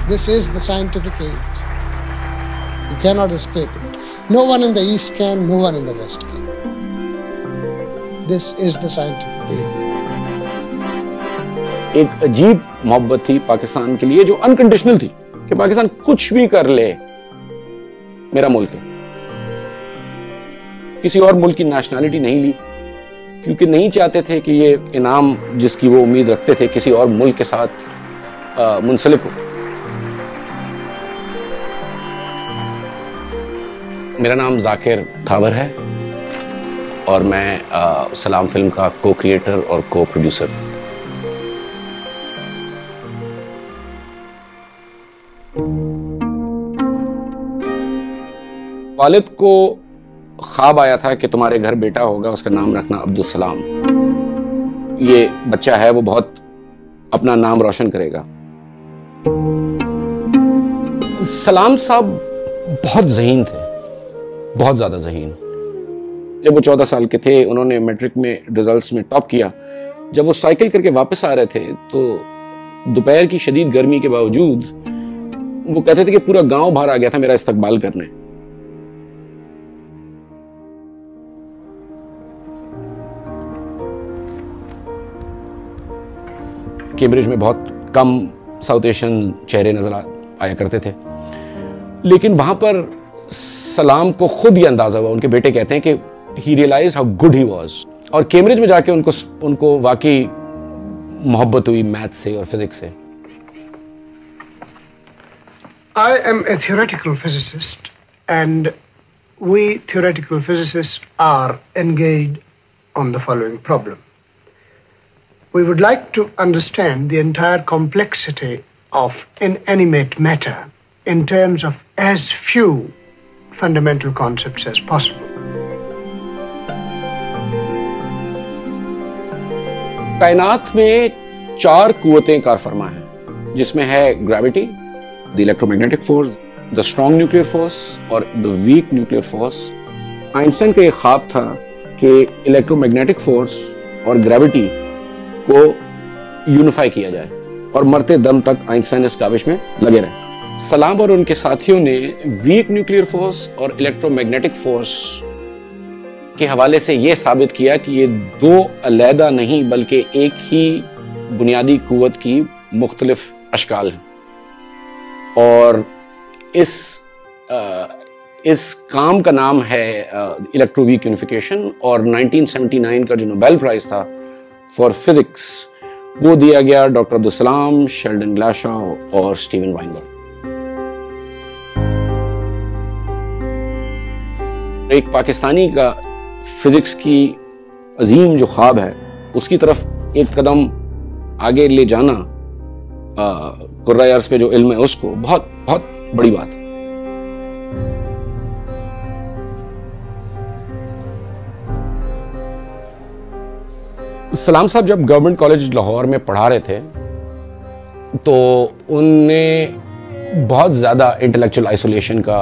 This is the scientific age. You cannot escape it. No one in the East can, no one in the West can. This is the scientific age. एक अजीब मोहब्बत थी पाकिस्तान के लिए जो unconditional थी कि पाकिस्तान कुछ भी कर ले, मेरा मुल्क है। किसी और मुल्क की नेशनैलिटी नहीं ली क्योंकि नहीं चाहते थे कि ये इनाम जिसकी वो उम्मीद रखते थे किसी और मुल्क के साथ मुंसलिक हो। मेरा नाम जाकिर थावर है और मैं सलाम फिल्म का को क्रिएटर और को प्रोड्यूसर। वालिद को ख्वाब आया था कि तुम्हारे घर बेटा होगा, उसका नाम रखना अब्दुल सलाम। ये बच्चा है वो बहुत अपना नाम रोशन करेगा। सलाम साहब बहुत ज़हीन थे, बहुत ज़्यादा ज़हीन। जब वो 14 साल के थे उन्होंने मैट्रिक में रिजल्ट्स में टॉप किया। जब वो साइकिल करके वापस आ रहे थे तो दोपहर की शदीद गर्मी के बावजूद वो कहते थे कि पूरा गांव बाहर आ गया था मेरा इस्तकबाल करने। कैम्ब्रिज में बहुत कम साउथ एशियन चेहरे नजर आया करते थे, लेकिन वहां पर सलाम को खुद ये अंदाजा हुआ, उनके बेटे कहते हैं कि he realized how good he was। और कैम्ब्रिज में जाके उनको वाकई मोहब्बत हुई मैथ से और फिजिक्स से। I am a theoretical physicist and we theoretical physicists are engaged on the following problem. We would like to understand the entire complexity of inanimate matter in terms of as few fundamental concepts as possible. कायनात में 4 कुव्वतें car फरमा हैं, जिसमें है gravity, the electromagnetic force, the strong nuclear force और the weak nuclear force. Einstein का एक ख्वाब था कि इलेक्ट्रोमैग्नेटिक फोर्स और ग्रेविटी को यूनिफाई किया जाए और मरते दम तक आइंस्टाइन इस काविश में लगे रहे। सलाम और उनके साथियों ने वीक न्यूक्लियर फोर्स और इलेक्ट्रोमैग्नेटिक फोर्स के हवाले से यह साबित किया कि ये 2 अलहदा नहीं बल्कि एक ही बुनियादी कुव्वत की मुख्तलिफ अशकाल हैं। और इस काम का नाम है इलेक्ट्रोवीक यूनिफिकेशन। और 1979 का जो नोबेल प्राइज था फॉर फिजिक्स वो दिया गया डॉक्टर अब्दुल सलाम, शेल्डन ग्लाशॉ और स्टीवन वाइनबर्ग। एक पाकिस्तानी का फिजिक्स की अजीम जो ख्वाब है उसकी तरफ एक कदम आगे ले जाना कुर्रा अर्ज़ पे जो इल्म है उसको बहुत बहुत बड़ी बात है। सलाम साहब जब गवर्नमेंट कॉलेज लाहौर में पढ़ा रहे थे तो उन्हें बहुत ज़्यादा इंटेलेक्चुअल आइसोलेशन का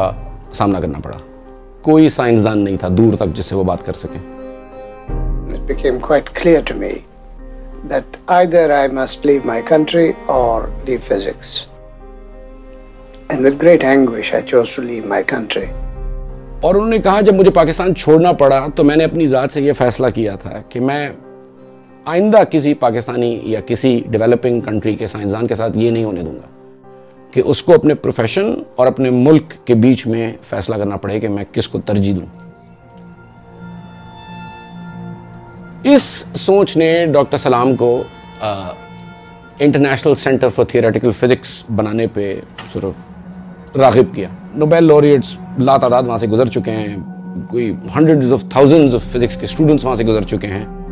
सामना करना पड़ा। कोई साइंसदान नहीं था दूर तक जिससे वो बात कर सके। It became quite clear to me that either I must leave my country or leave physics. And with great anguish I chose to leave my country. और उन्होंने कहा जब मुझे पाकिस्तान छोड़ना पड़ा तो मैंने अपनी ज़ात से ये फैसला किया था कि मैं आइंदा किसी पाकिस्तानी या किसी डेवलपिंग कंट्री के साइंसदान के साथ ये नहीं होने दूंगा कि उसको अपने प्रोफेशन और अपने मुल्क के बीच में फैसला करना पड़े कि मैं किसको तरजीह दूं। इस सोच ने डॉक्टर सलाम को international centre for theoretical physics बनाने पे सिर्फ राग़िब किया। नोबेल लॉरिएट्स लातादाद वहां से गुजर चुके हैं, कोई hundreds of thousands of physics के स्टूडेंट्स वहां से गुजर चुके हैं।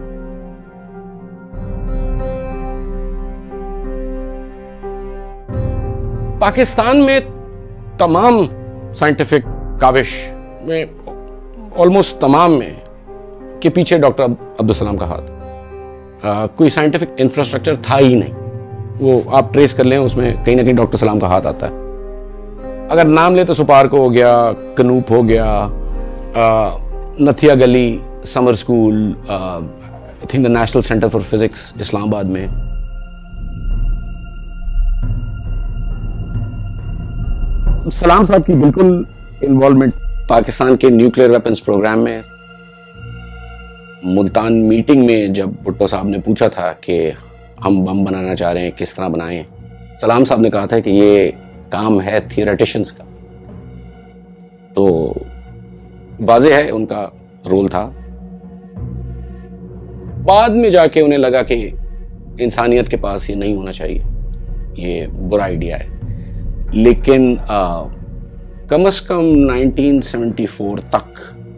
पाकिस्तान में तमाम साइंटिफिक काविश में ऑलमोस्ट तमाम में के पीछे डॉक्टर अब्दुल सलाम का हाथ। कोई साइंटिफिक इंफ्रास्ट्रक्चर था ही नहीं, वो आप ट्रेस कर लें उसमें कहीं ना कहीं डॉक्टर सलाम का हाथ आता है। अगर नाम ले तो सुपार्क हो गया, कनूप हो गया, नथिया गली summer school, I think the national centre for physics Islamabad में। सलाम साहब की बिल्कुल इन्वॉल्वमेंट पाकिस्तान के न्यूक्लियर वेपन्स प्रोग्राम में। मुल्तान मीटिंग में जब भुट्टो साहब ने पूछा था कि हम बम बनाना चाह रहे हैं, किस तरह बनाएं, सलाम साहब ने कहा था कि ये काम है थियोरेटिशियंस का। तो वाज़ेह है उनका रोल था। बाद में जाके उन्हें लगा कि इंसानियत के पास ये नहीं होना चाहिए, ये बुरा आइडिया है। लेकिन कम से कम 1974 तक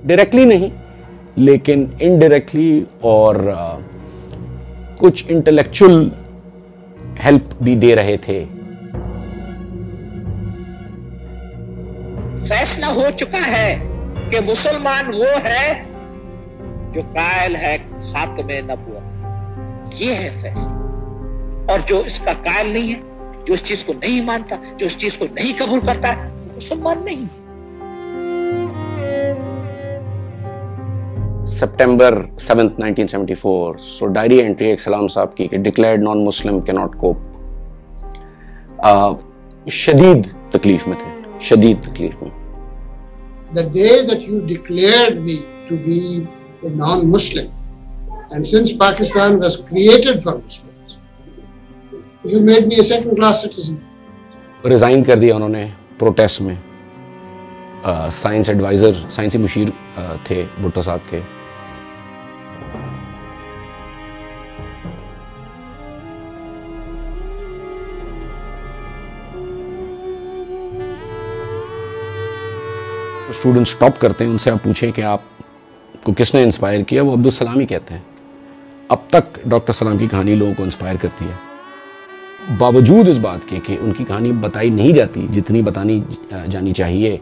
डायरेक्टली नहीं लेकिन इनडायरेक्टली और कुछ इंटेलेक्चुअल हेल्प भी दे रहे थे। फैसला हो चुका है कि मुसलमान वो है जो कायल है खात्मे नबुव्वत, ये है फैसला। और जो इसका कायल नहीं है, जो इस चीज को नहीं मानता, जो इस चीज को नहीं कबूल करता है, मुसलमान नहीं। सितंबर 7, 1974 सो डायरी एंट्री एक सलाम साहब की कि declared non Muslim can not cope. शदीद तकलीफ में थे, शदीद तकलीफ में। The day that you declared me to be a non-Muslim, and since Pakistan was created for Muslims, you made me a second-class citizen. Resign कर दिया उन्होंने प्रोटेस्ट में। साइंस एडवाइजर, साइंसी मुशीर थे भुट्टो साहब के। स्टूडेंट स्टॉप करते हैं, उनसे आप पूछें कि आपको किसने इंस्पायर किया, वो अब्दुल सलाम ही कहते हैं। अब तक डॉक्टर सलाम की कहानी लोगों को इंस्पायर करती है, बावजूद इस बात के कि उनकी कहानी बताई नहीं जाती जितनी बतानी जानी चाहिए।